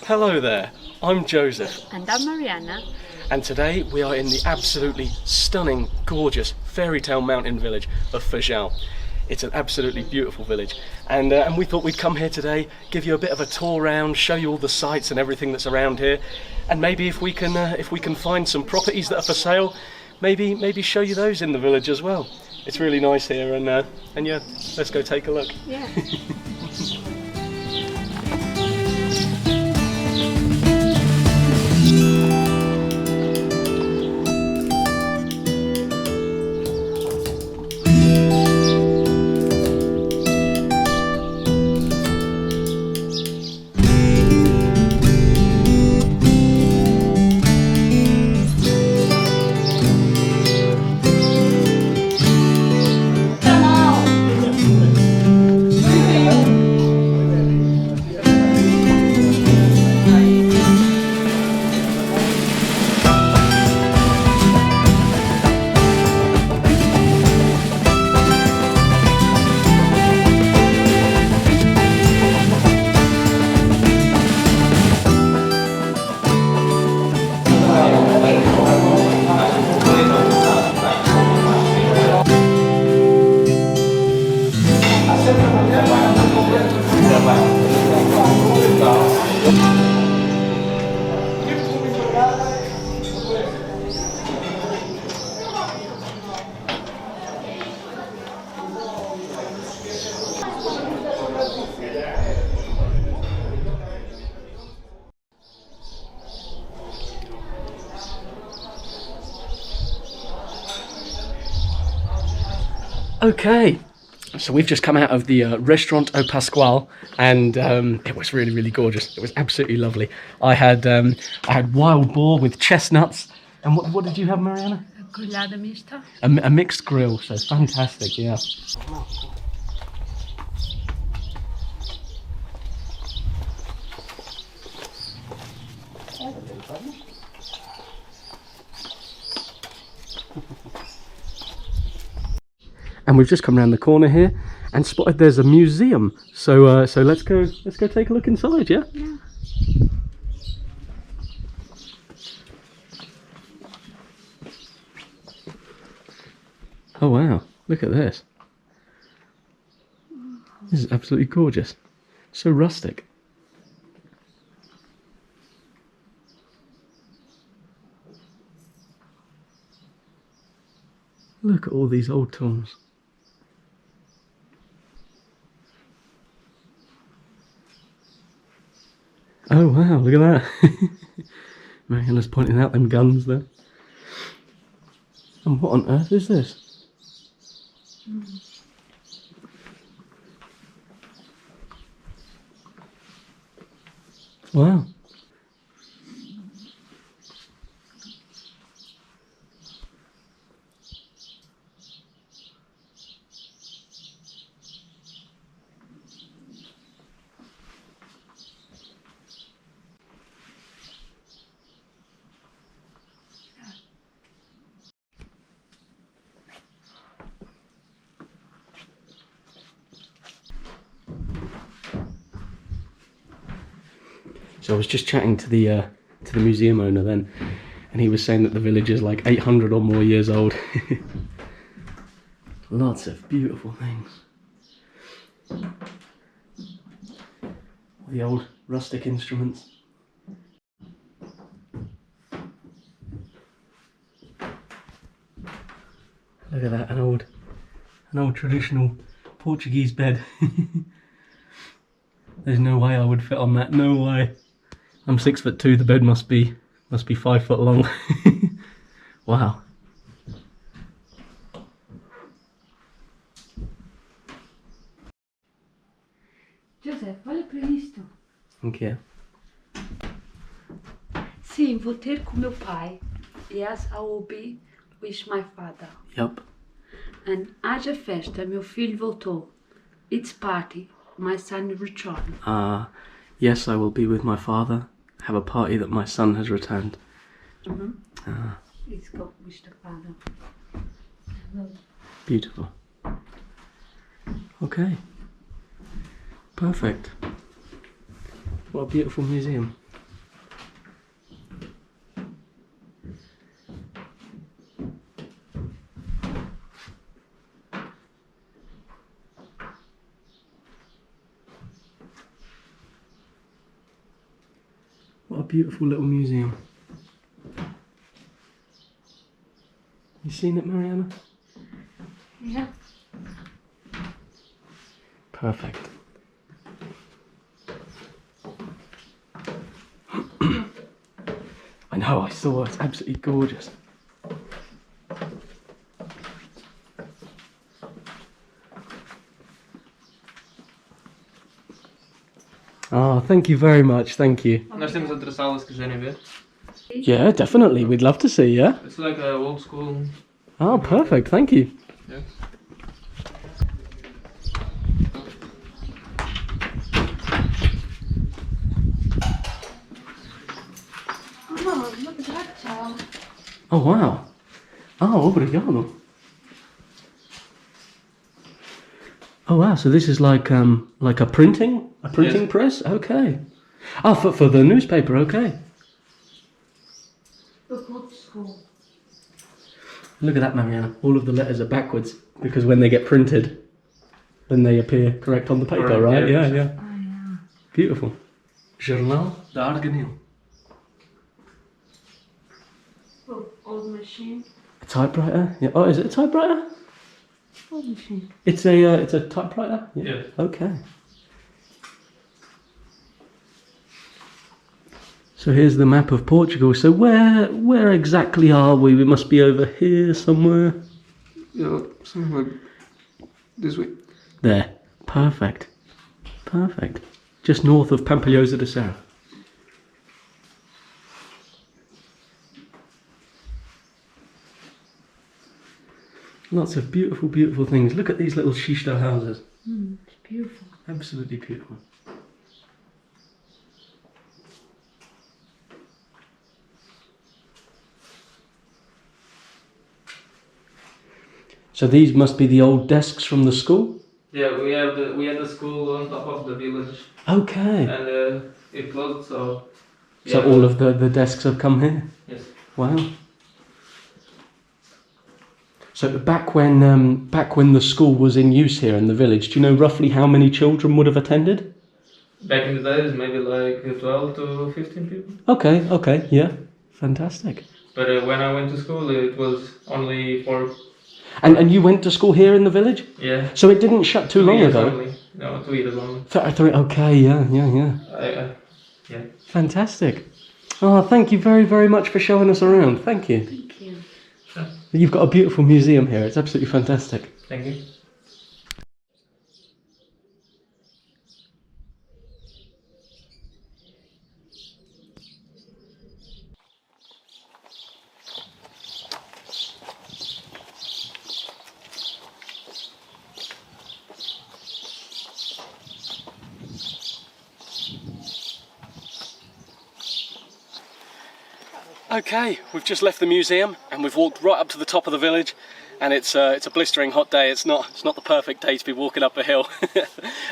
Hello there, I'm Joseph. And I'm Mariana. And today we are in the absolutely stunning, gorgeous fairy tale mountain village of Fajão. It's an absolutely beautiful village, and we thought we'd come here today, give you a bit of a tour around, show you all the sights and everything that's around here, and maybe if we can find some properties that are for sale, maybe show you those in the village as well. It's really nice here, and yeah, let's go take a look. Yeah. Okay, so we've just come out of the restaurant Au Pasquale, and it was really, really gorgeous. It was absolutely lovely. I had wild boar with chestnuts, and what did you have, Mariana? Grillada mista. A mixed grill, so fantastic, yeah. And we've just come around the corner here and spotted there's a museum. So let's go take a look inside, yeah? Yeah. Oh wow, look at this. This is absolutely gorgeous. So rustic. Look at all these old tools. Oh wow, look at that. Mariana's pointing out them guns there. And what on earth is this? Wow. So I was just chatting to the museum owner then, and he was saying that the village is like 800 or more years old. Lots of beautiful things. The old rustic instruments. Look at that, an old traditional Portuguese bed. There's no way I would fit on that, no way. I'm 6'2", the bed must be 5 foot long. Wow. Giuseppe, olha para isto. Okay. Sim, vou ter com meu pai. Yes, I will be with my father. Yup. And haja festa, meu filho voltou. It's party, my son returned. Yes, I will be with my father. Have a party that my son has returned. Let's go with the father. Beautiful. Okay. Perfect. What a beautiful museum. What a beautiful little museum. You seen it, Mariana? Yeah. Perfect. I know, I saw it. It's absolutely gorgeous. Oh, thank you very much. Thank you. Nós temos outra sala se quiserem ver. Yeah, definitely. We'd love to see, yeah? It's like a old school. Oh, perfect. Thank you. Yeah. Oh, look at that child. Oh, wow. Oh, obrigado. Oh, wow. So this is like a printing Yes. press? Okay. Oh, for the newspaper, okay. Look, old school. Look at that, Mariana. All of the letters are backwards because when they get printed, then they appear correct on the paper, Correct, right? yeah. Yeah, yeah. Oh, yeah. Beautiful. Jornal de Arganil. Oh, old machine. A typewriter? Yeah. Oh, is it a typewriter? Old machine. It's a typewriter? Yeah. Okay. So here's the map of Portugal. So where exactly are we? We must be over here somewhere. Yeah, something like this way. There. Perfect. Perfect. Just north of Pampilhosa de Serra. Lots of beautiful, beautiful things. Look at these little shisto houses. It's beautiful. Absolutely beautiful. So these must be the old desks from the school? Yeah, we had the school on top of the village, Okay. and it closed. So. So all of the desks have come here? Yes. Wow. So back when the school was in use here in the village, do you know roughly how many children would have attended? Back in the days, maybe like 12 to 15 people. Okay, yeah. Fantastic. But when I went to school, it was only 4. And you went to school here in the village? Yeah. So it didn't shut too long years ago? Only. No, 2 years only. Okay, yeah. Yeah. Fantastic. Oh, thank you very, very much for showing us around. Thank you. Thank you. You've got a beautiful museum here. It's absolutely fantastic. Thank you. Okay, we've just left the museum and we've walked right up to the top of the village, and it's a blistering hot day. It's not the perfect day to be walking up a hill.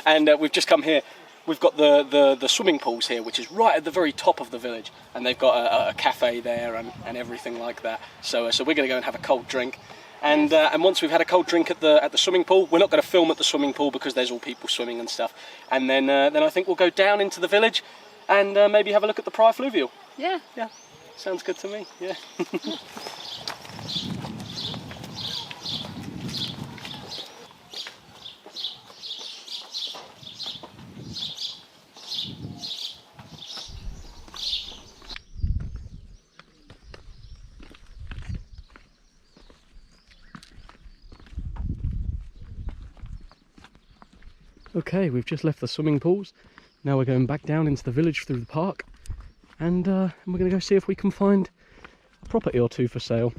And we've just come here. We've got the swimming pools here, which is right at the very top of the village, and they've got a cafe there and everything like that. So we're going to go and have a cold drink, And once we've had a cold drink at the swimming pool, we're not going to film at the swimming pool because there's all people swimming and stuff. And then I think we'll go down into the village and maybe have a look at the prior fluvial. Yeah. Yeah, sounds good to me. Yeah. Okay, we've just left the swimming pools. Now we're going back down into the village through the park, and we're going to go see if we can find a property or two for sale.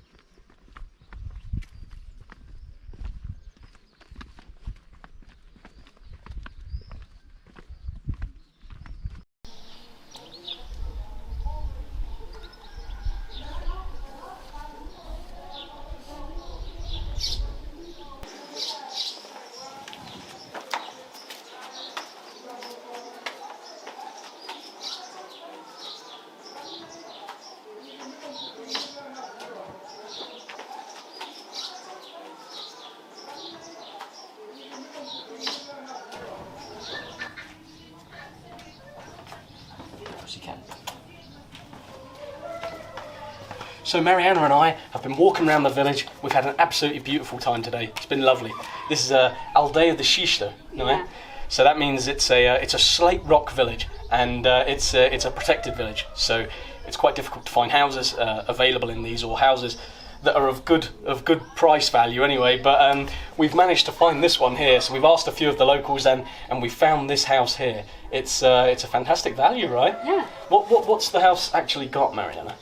So Mariana and I have been walking around the village. We've had an absolutely beautiful time today. It's been lovely. This is Aldeia de Xisto, no? Yeah. So that means it's a slate rock village, and it's a protected village. So it's quite difficult to find houses available in these, or houses that are of good price value anyway. But we've managed to find this one here. So we've asked a few of the locals, and we found this house here. It's a fantastic value, right? Yeah. What's the house actually got, Mariana?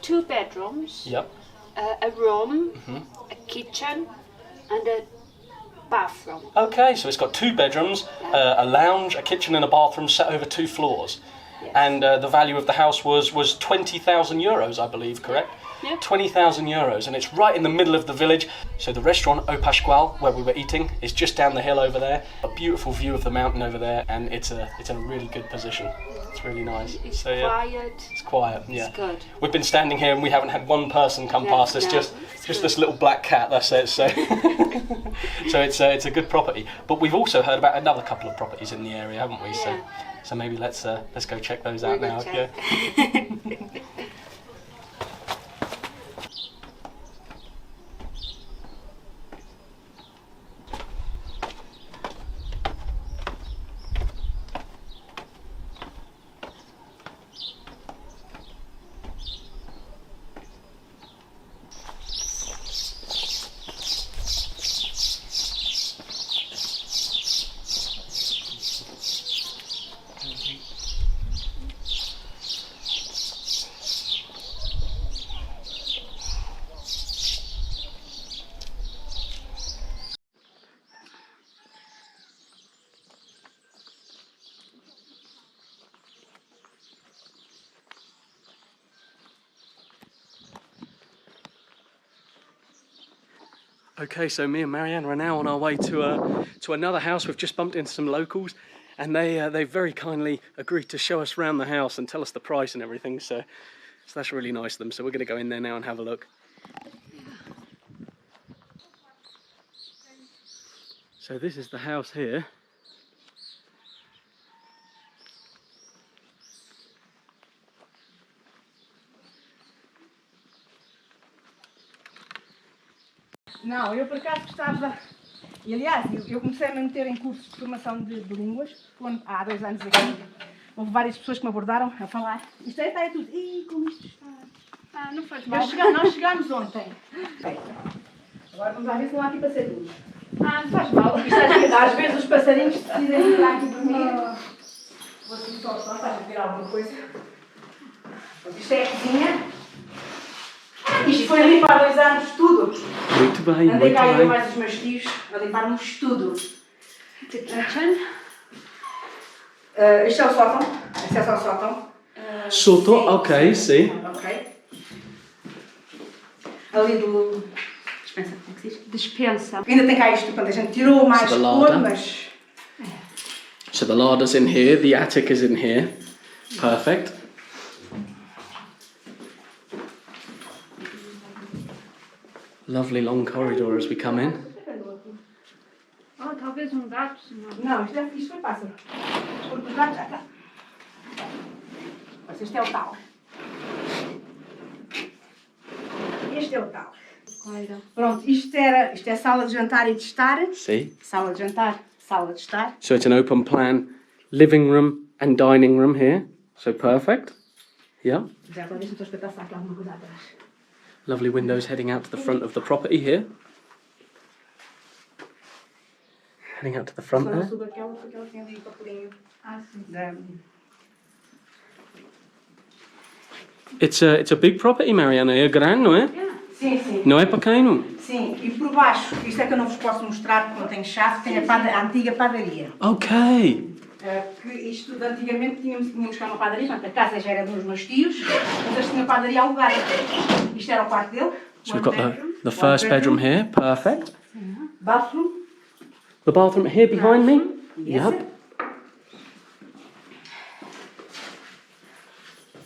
2 bedrooms, Yep. a room, a kitchen, and a bathroom. Okay, so it's got 2 bedrooms, a lounge, a kitchen and a bathroom set over 2 floors. Yes. And the value of the house was 20,000 euros, I believe, correct? Yeah. 20,000 euros, and it's right in the middle of the village. So the restaurant Au Pascual, where we were eating, is just down the hill over there. A beautiful view of the mountain over there, and it's in a really good position. It's really nice. It's So, yeah, quiet. it's quiet, yeah. It's good. We've been standing here and we haven't had one person come past us, just this little black cat, that's it. So, so it's a good property. But we've also heard about another couple of properties in the area, haven't we? Yeah. So maybe let's go check those out now. Check. Yeah. Okay, so me and Mariana are now on our way to another house. We've just bumped into some locals, and they very kindly agreed to show us around the house and tell us the price and everything. So that's really nice of them. So we're going to go in there now and have a look. So this is the house here. Não, eu por acaso gostava, e aliás, eu comecei a me meter em cursos de formação de línguas, há 2 anos aqui, houve várias pessoas que me abordaram a falar, isto aí está tudo, ih, como isto está, não faz mal. nós chegámos ontem, agora vamos lá ver se não há aqui passarinhos. Não faz mal. Isto às vezes os passarinhos decidem entrar aqui dormir, vou assim só para ver alguma coisa, isto é a cozinha. Isto foi limpar há 2 anos, tudo. Muito bem, Andei muito cá eu bem. mais os meus tios a limpar-nos tudo. The kitchen. Este é o sótão, acesso ao sótão. Soto, ok, sim. Ok. Ali do... Dispensa, como é que se diz? Dispensa. Ainda tem cá isto, quando a gente tirou mais So the cor, larder. mas... So the larder's in here, the attic is in here. Perfect. Lovely long corridor as we come in. Oh, talvez gato, senhor. Não, isto foi pássaro. Porque os gatos já cá. Este é o tal. Este é o tal. Pronto, isto é sala de jantar e de estar. See? Sala de jantar, sala de estar. So it's an open plan living room and dining room here. So perfect. Yeah. Já agora deixa-me espetar se há aqui alguma coisa atrás. Lovely windows heading out to the front of the property here. Heading out to the front Só não there. subo aquela porque ela tem ali o papelinho. Sim. It's a big property, Mariana. É grande, não é? Sim, sim. Não é pequeno. Sim, e por baixo, isto é que eu não vos posso mostrar porque não tenho chave, tem a antiga padaria. Ok. Que isto de antigamente tínhamos cá uma padaria, portanto a casa já era dos meus tios, mas eles tinham a padaria alugada. Isto era o quarto dele. So we've got the first bedroom here. Perfect. Bathroom. The bathroom here behind me. Yes.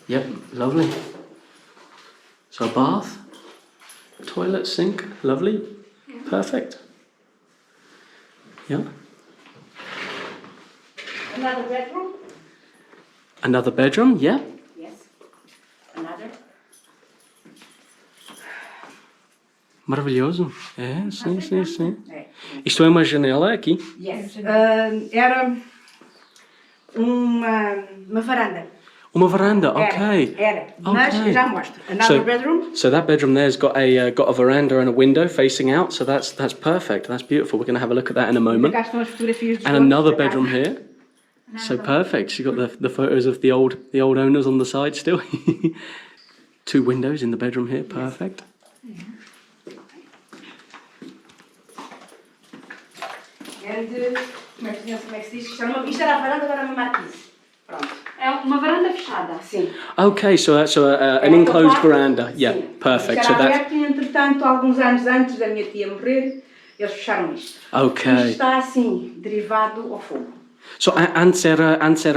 Yep, lovely. So a bath, toilet, sink, lovely. Perfect. Yeah. Another bedroom. Another bedroom, yeah. Yes. Another. Maravilhoso. É, sim, sim, sim. É. Isto é uma janela aqui. Yes. Era uma varanda. Uma varanda, ok. Era. Mas Okay. eu já mostro. Another bedroom. So that bedroom there's got a veranda and a window facing out. So that's perfect. That's beautiful. We're going to have a look at that in a moment. Cá estão as fotografias dos And donos another da casa. bedroom here. So perfect. You've got the photos of the old owners on the side still. 2 windows in the bedroom here. Perfect. And, como é que se diz? Isto era a varanda, agora é uma marquise. Pronto. É uma varanda fechada. Sim. Okay, so that's an enclosed veranda. Yeah, Sim. perfect. Isto So era that's aberto e, entretanto, alguns anos antes da minha tia morrer, eles fecharam isto. Isto okay. está assim, derivado ao fogo. So antes era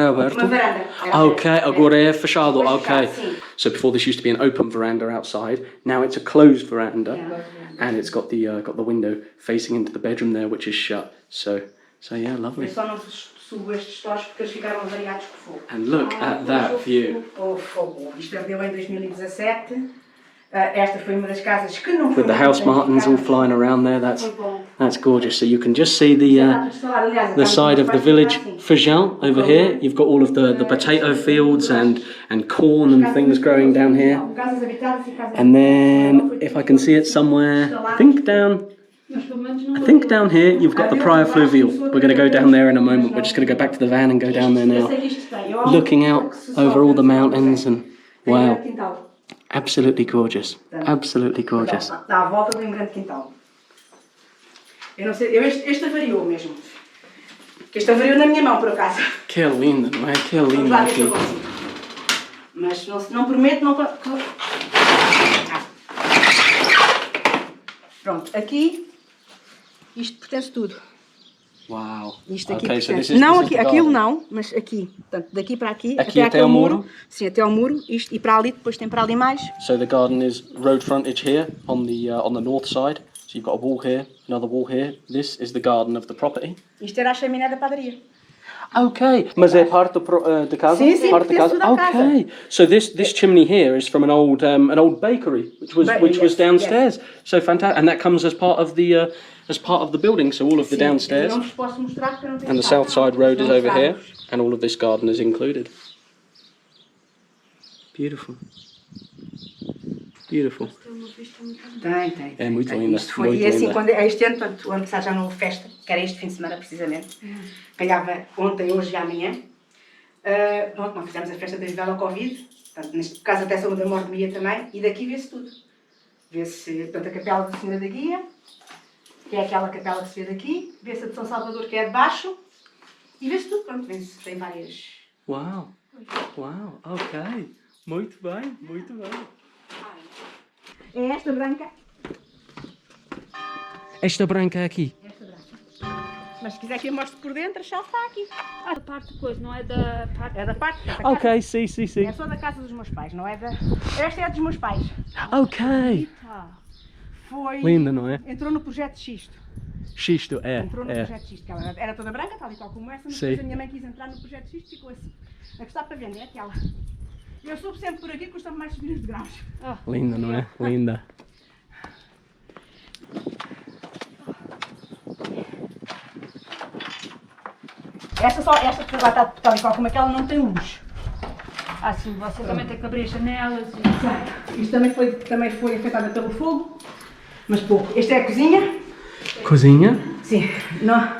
aberto. Uma varanda. Era Okay, aberta. agora é fechado. Foi Okay. fechado, sim. So before this used to be an open veranda outside. Now it's a closed veranda, Yeah. and it's got the window facing into the bedroom there, which is shut. So yeah, lovely. Eu só não subo estes stores porque eles ficaram variados por fogo. And look at that view. O fogo. Isto perdeu em 2017. Esta foi uma das casas que não foi With the house martins all flying around there, that's gorgeous. So you can just see the side of the village Fajão over here. You've got all of the potato fields and corn and things growing down here. And then if I can see it somewhere, I think down here you've got the prior fluvial. We're going to go down there in a moment. We're just going to go back to the van and go down there now. Looking out over all the mountains and wow. Absolutely gorgeous. Absolutely gorgeous. Dá a volta de um grande quintal. Eu não sei, este avariou mesmo. Este avariou na minha mão, por acaso. Que lindo, não é? Que Vamos lindo lá ver se eu aqui. consigo. Mas não prometo, não... Pronto, aqui, isto pertence tudo. Wow. Isto aqui Okay, so pertence. this is Não, the aqui, garden. aquilo não, mas aqui. Portanto, daqui para aqui, Aqui até aquele ao muro? Sim, até ao muro. Isto, e para ali, depois tem para ali mais. So the garden is road frontage here on the north side. So you've got a wall here, another wall here. This is the garden of the property. Isto era a chaminé da padaria. Okay, mas é parte da casa? Sim, sim, Parte da pertence casa. da casa. Okay, so this chimney here is from an old bakery, which was Yes, downstairs. So fantastic, and that comes as part of the building. So all of the Sim, downstairs, eu não vos posso mostrar porque eu não tenho and the chave. south side road is Não over here, sabes. and all of this garden is included. Beautiful. Beautiful. Tem. É muito tem. linda, Isto foi, muito e assim, linda. quando este ano, portanto, o ano passado já não houve festa, que era este fim de semana precisamente. Calhava ontem, hoje e amanhã. Pronto, nós fizemos a festa devido ao Covid, portanto, neste caso até São da Mordomia também, e daqui vê-se tudo. Vê-se, portanto, a capela da Senhora da Guia, que é aquela capela que se vê daqui, vê-se a de São Salvador, que é de baixo, e vê-se tudo, pronto, vê-se, tem várias... Uau, ok. Muito bem, muito bem. É esta branca. Esta branca aqui. Esta branca. Mas se quiser que eu mostre por dentro, a chave está aqui. A parte de coisa, não é da parte... É da parte da casa. Ok, sim. É só da casa dos meus pais, não é da... Esta é a dos meus pais. Ok. Tá. foi... Linda, não é? Entrou no projeto Xisto. Xisto, é. Entrou no projeto Xisto, que ela era toda branca, tal e qual como essa, mas Sim. depois a minha mãe quis entrar no projeto Xisto e ficou assim. A que está para vender é aquela. Eu subo sempre por aqui, custa-me mais subir os degraus. Linda, não é? Linda. Esta que lá está tal e qual como aquela não tem luz. Assim, você também tem que abrir as janelas e... Isto também foi afetada pelo fogo, mas pouco. Esta é a cozinha. Cozinha? Sim, não.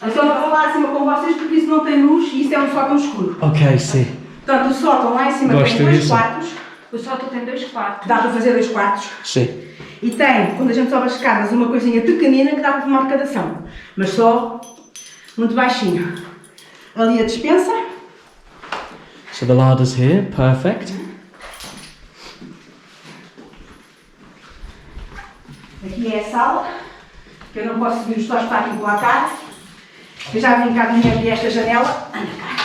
Eu só não vou lá acima com vocês porque isso não tem luz e isso é um sótão escuro. Ok, sim. Portanto, o sótão lá em cima Gosto tem 2 disso. quartos. O sótão tem 2 quartos. Dá para fazer 2 quartos. Sim. E tem, quando a gente sobe as escadas, uma coisinha pequenina que dá para uma arrecadação. Mas só muito baixinho. Ali a despensa. So the larder's here, perfect. Aqui é a sala, que eu não posso subir os tos para aqui pela casa. Eu já vim cá de manhã abrir esta janela. Anda cá.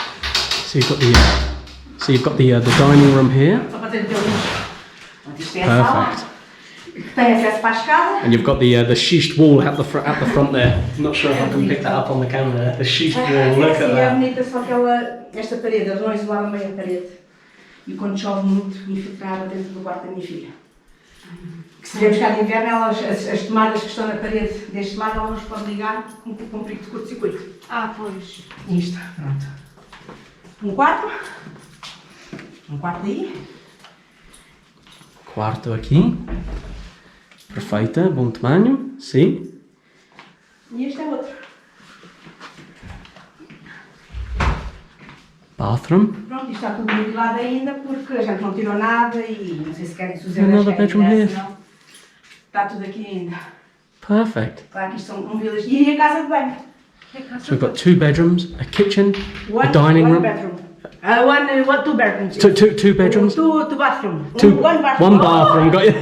So you've got the dining room here. Só para ter o teu luz. Isto é a sala. Perfect. Tem acesso para a escada. And you've got the schist wall at the front there. I'm not sure if I can pick that up on the camera. The schist wall, look at É that. bonita, só que esta parede, eles não isolaram bem a parede. E quando chove muito, infiltra água dentro do quarto da minha filha. Que se viemos cá de inverno, as tomadas que estão na parede deste lado, ela nos pode ligar com perigo de curto-circuito. Pois. Isto, pronto. Um quarto aí. Quarto aqui. Perfeita, bom tamanho, sim. E este é outro. Bathroom. Pronto, isto está tudo mutilado ainda porque a gente não tirou nada e não sei se querem suzer Another bedroom here. Está tudo aqui ainda. Perfect. Claro que isto são um village. E a casa de banho. So we've got 2 bedrooms, a kitchen, a dining one room. bedroom. Two bedrooms. Two bedrooms. Two bathroom. One bathroom. bathroom. Got you.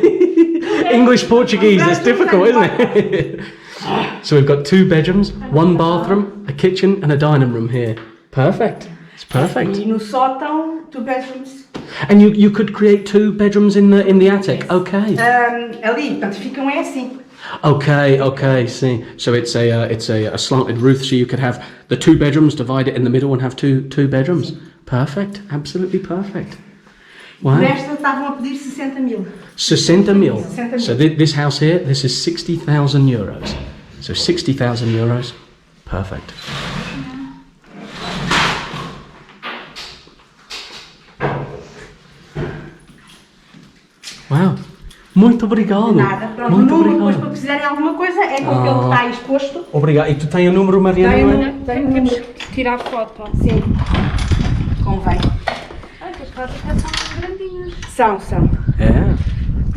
English, Portuguese. It's difficult, isn't it? So we've got 2 bedrooms, 1 bathroom, a kitchen, and a dining room here. Perfect. It's perfect. E no sótão, 2 bedrooms. And you could create 2 bedrooms in the attic. Okay. Ali, portanto, ficam é assim. Okay. See. So it's a slanted roof, so you could have the 2 bedrooms, divide it in the middle, and have two bedrooms. Perfect. Absolutely perfect. Wow. Por esta estavam a pedir 60 mil. 60 mil. 60 mil. So this house here, this is 60,000 euros. So 60,000 euros. Perfect. Wow. Muito obrigado. Nada. Pronto, Muito o número, depois, obrigado. para precisarem alguma coisa, é com aquele que está aí exposto. Obrigado. E tu tens o número, Mariana? Tenho. não é? Temos que tirar foto. Sim. Convém. As casas até são grandinhas. São. É.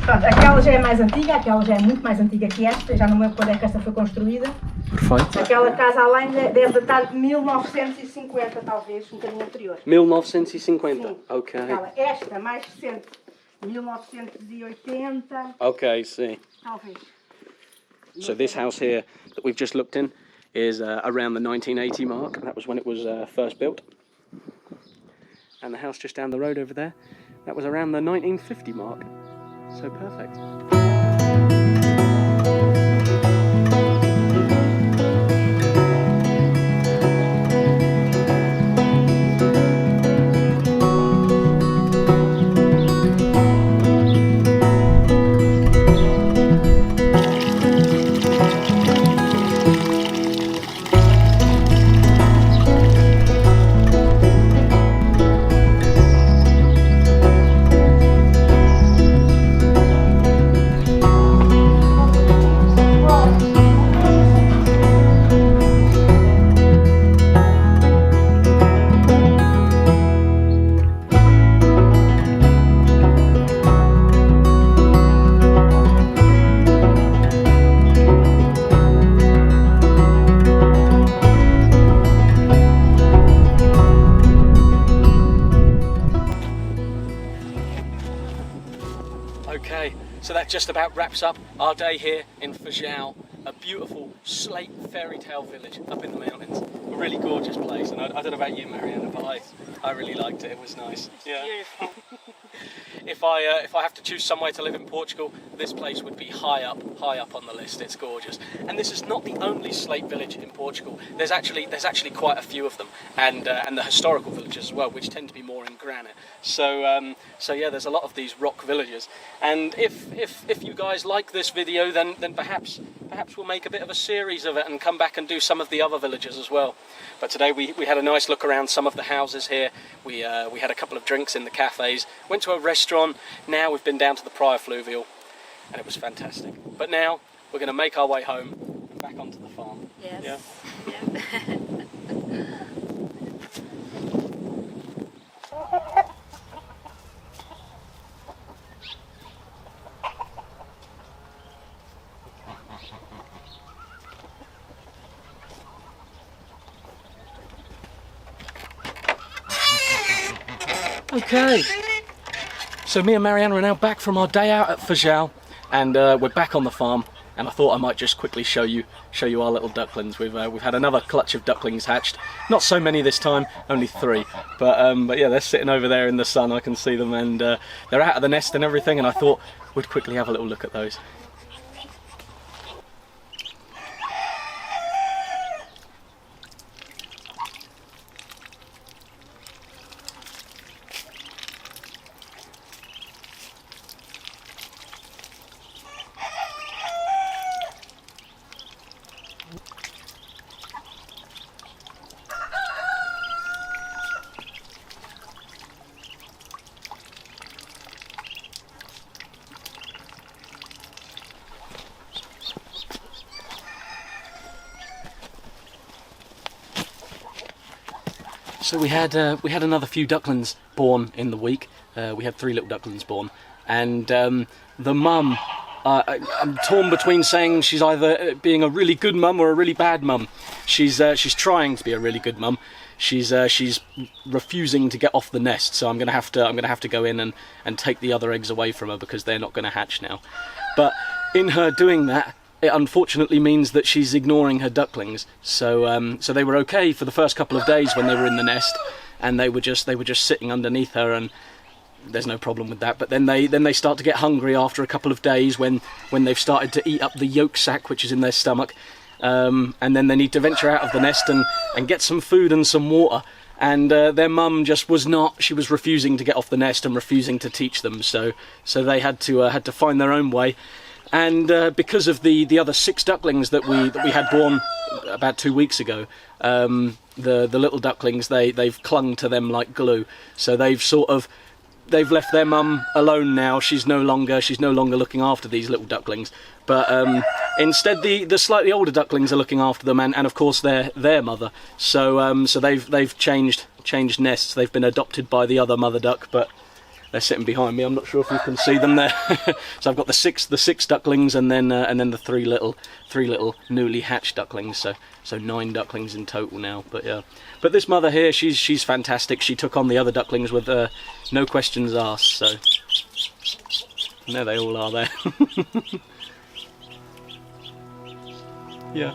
Pronto, aquela já é mais antiga, aquela já é muito mais antiga que esta, já não me lembro quando é que esta foi construída. Perfeito. Aquela casa além deve datar de 1950, talvez, um bocadinho anterior. 1950. Sim. Ok. Esta, mais recente, 1980, Okay, see. talvez. So this house here that we've just looked in is around the 1980 mark. That was when it was first built. And the house just down the road over there, that was around the 1950 mark. So perfect. Okay, so that just about wraps up our day here in Fajao, a beautiful slate fairy tale village up in the mountains. A really gorgeous place, and I don't know about you, Mariana, but I really liked it. It was nice. Yeah. Beautiful. if I have to choose somewhere to live in Portugal, this place would be high up on the list. It's gorgeous, and this is not the only slate village in Portugal. There's actually quite a few of them, and the historical villages as well, which tend to be more in granite. So yeah, there's a lot of these rock villages, and if you guys like this video, then perhaps we'll make a bit of a series of it and come back and do some of the other villages as well. But today we had a nice look around some of the houses here. We had a couple of drinks in the cafes, went to a restaurant. Now we've been down to the Praia Fluvial, and it was fantastic. But now we're going to make our way home, back onto the farm. Yes. Yeah. Yeah. Okay, so me and Mariana are now back from our day out at Fajao, and we're back on the farm. And I thought I might just quickly show you our little ducklings. We've had another clutch of ducklings hatched. Not so many this time, only 3. But yeah, they're sitting over there in the sun. I can see them, and they're out of the nest and everything. And I thought we'd quickly have a little look at those. So we had another few ducklings born in the week. We had 3 little ducklings born, and the mum, I'm torn between saying she's either being a really good mum or a really bad mum. She's trying to be a really good mum. She's refusing to get off the nest, so I'm gonna have to go in and take the other eggs away from her because they're not going to hatch now. But in her doing that, it unfortunately means that she's ignoring her ducklings. So they were okay for the first couple of days when they were in the nest, and they were just sitting underneath her, and there's no problem with that. But then they start to get hungry after a couple of days when they've started to eat up the yolk sac which is in their stomach, and then they need to venture out of the nest and get some food and some water. And their mum just was not. She was refusing to get off the nest and refusing to teach them. So they had to find their own way. And because of the other 6 ducklings that we had born about 2 weeks ago, the little ducklings, they've clung to them like glue. So they've left their mum alone now. She's no longer looking after these little ducklings, but instead the slightly older ducklings are looking after them, and of course their mother. So they've changed nests. They've been adopted by the other mother duck, but they're sitting behind me. I'm not sure if you can see them there. So I've got the six ducklings, and then the three little newly hatched ducklings. So 9 ducklings in total now. But yeah, but this mother here, she's fantastic. She took on the other ducklings with no questions asked. So there they all are there. Yeah.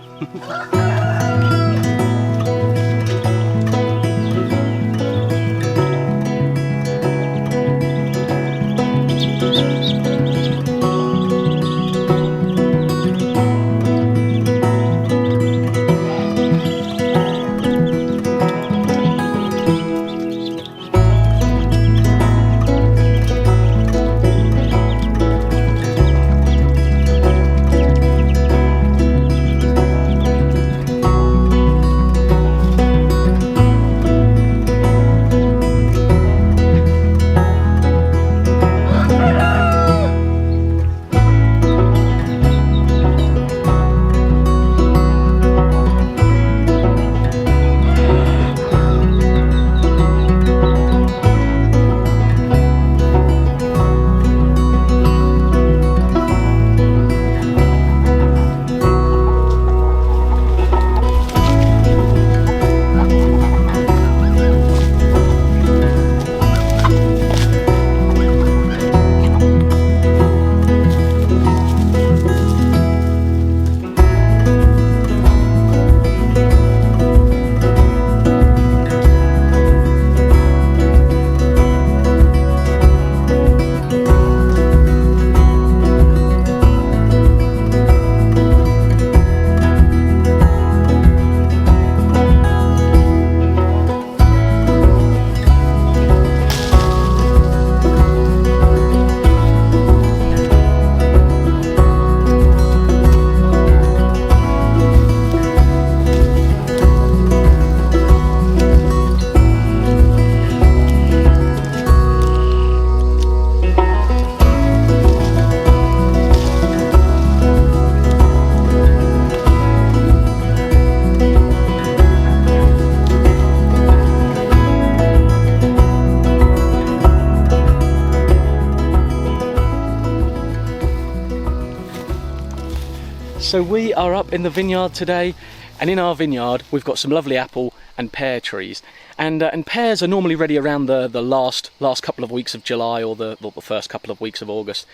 So we are up in the vineyard today, and in our vineyard we've got some lovely apple and pear trees, and pears are normally ready around the last couple of weeks of July or the first couple of weeks of August,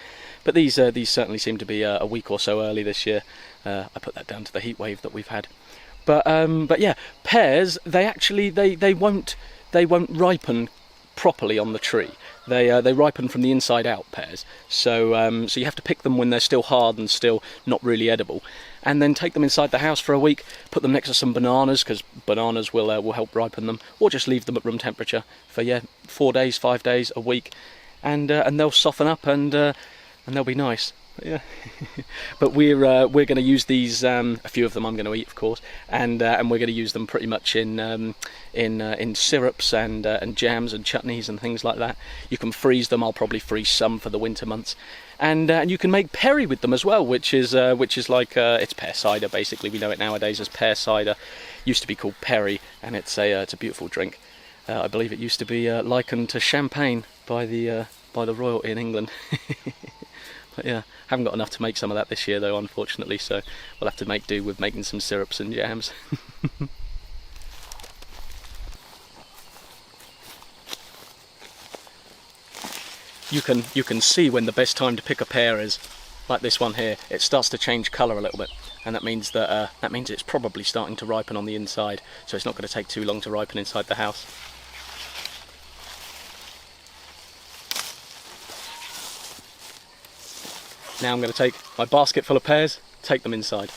but these certainly seem to be a week or so early this year. I put that down to the heat wave that we've had, but yeah, pears, they won't ripen properly on the tree. They ripen from the inside out, pears. So you have to pick them when they're still hard and still not really edible, and then take them inside the house for a week. Put them next to some bananas, because bananas will help ripen them, or just leave them at room temperature for 4 days, 5 days, a week, and they'll soften up and they'll be nice. Yeah. But we're going to use these. A few of them I'm going to eat, of course, and we're going to use them pretty much in syrups and jams and chutneys and things like that. You can freeze them. I'll probably freeze some for the winter months, and you can make perry with them as well, which is like it's pear cider basically. We know it nowadays as pear cider. Used to be called perry, and it's a beautiful drink. I believe it used to be likened to champagne by the royalty in England. But yeah, haven't got enough to make some of that this year though, unfortunately, so we'll have to make do with making some syrups and jams. You can see when the best time to pick a pear is, like this one here. It starts to change colour a little bit, and that means it's probably starting to ripen on the inside, so it's not going to take too long to ripen inside the house. Now I'm going to take my basket full of pears, take them inside.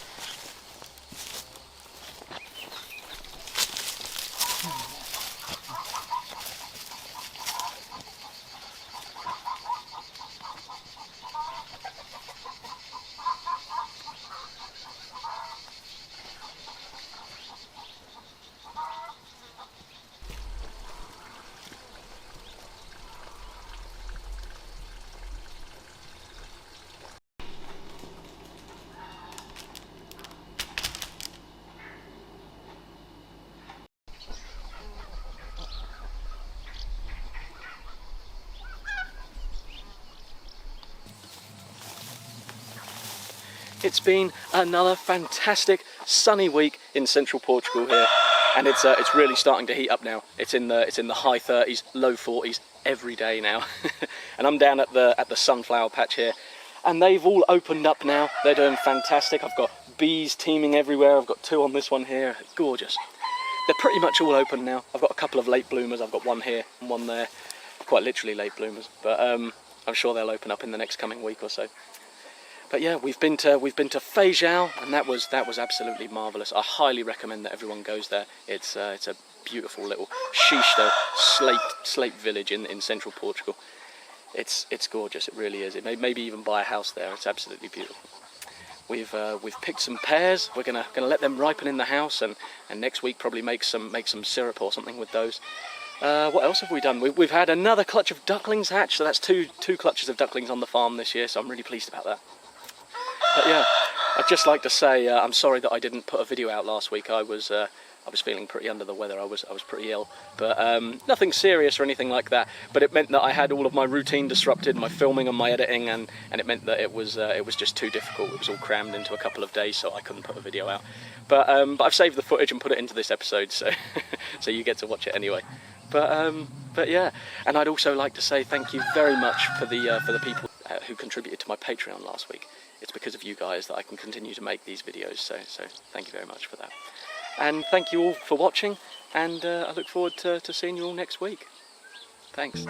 It's been another fantastic sunny week in central Portugal here, and it's really starting to heat up now. It's in the high 30s, low 40s every day now. And I'm down at the sunflower patch here, and they've all opened up now. They're doing fantastic. I've got bees teeming everywhere. I've got 2 on this one here. It's gorgeous. They're pretty much all open now. I've got a couple of late bloomers. I've got one here and one there. Quite literally late bloomers, but I'm sure they'll open up in the next coming week or so. But yeah, we've been to Fajao, and that was absolutely marvellous. I highly recommend that everyone goes there. It's a beautiful little xisto slate village in central Portugal. It's gorgeous. It really is. It maybe even buy a house there. It's absolutely beautiful. We've picked some pears. We're gonna let them ripen in the house, and next week probably make some syrup or something with those. What else have we done? We've had another clutch of ducklings hatch, so that's two clutches of ducklings on the farm this year. So I'm really pleased about that. But yeah, I'd just like to say I'm sorry that I didn't put a video out last week. I was feeling pretty under the weather. I was pretty ill, but nothing serious or anything like that. But it meant that I had all of my routine disrupted, my filming and my editing, and it meant that it was just too difficult. It was all crammed into a couple of days, so I couldn't put a video out. But I've saved the footage and put it into this episode, so so you get to watch it anyway. But yeah, and I'd also like to say thank you very much for the people who contributed to my Patreon last week. It's because of you guys that I can continue to make these videos, so thank you very much for that. And thank you all for watching, and I look forward to seeing you all next week. Thanks.